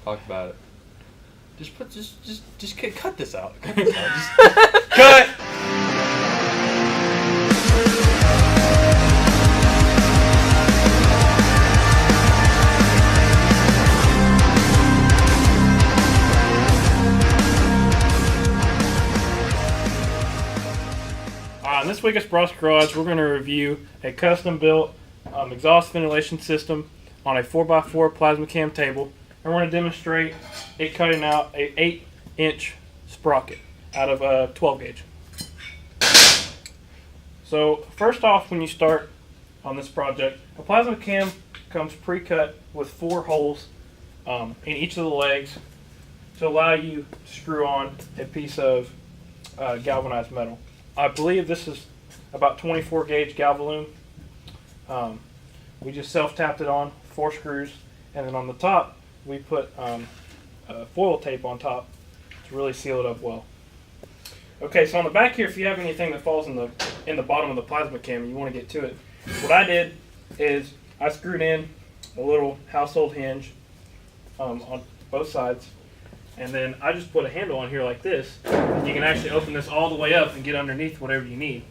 Talk about it. Just cut this out. Cut! This week at Spross Garage, we're going to review a custom-built exhaust ventilation system on a 4x4 plasma cam table. And we're going to demonstrate it cutting out an 8-inch sprocket out of a 12 gauge. So first off, when you start on this project, a plasma cam comes pre-cut with 4 holes in each of the legs to allow you to screw on a piece of galvanized metal. I believe this is about 24 gauge galvalume. We just self-tapped it on, 4 screws, and then on the top we put foil tape on top to really seal it up well. Okay, so on the back here, if you have anything that falls in the bottom of the plasma cam and you want to get to it, what I did is I screwed in a little household hinge on both sides, and then I just put a handle on here like this, and you can actually open this all the way up and get underneath whatever you need.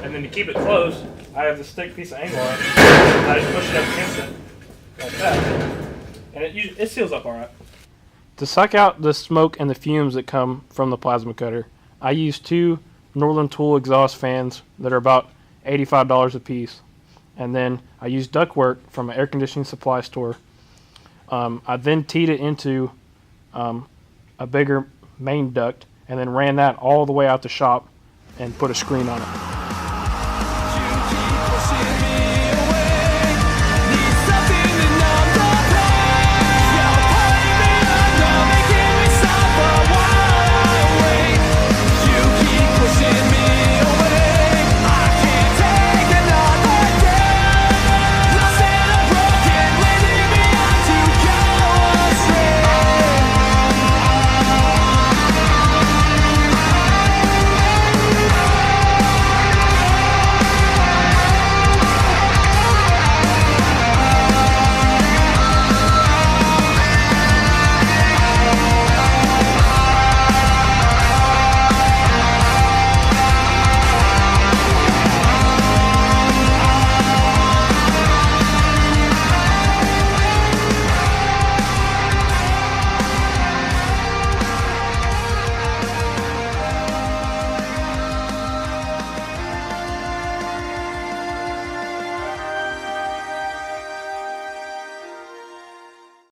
And then to keep it closed, I have this thick piece of angle iron. I just push it up against it like that, and it seals up all right. To suck out the smoke and the fumes that come from the plasma cutter, I use 2 Northern Tool exhaust fans that are about $85 a piece, and then I use ductwork from an air conditioning supply store. I then teed it into a bigger main duct and then ran that all the way out the shop and put a screen on it.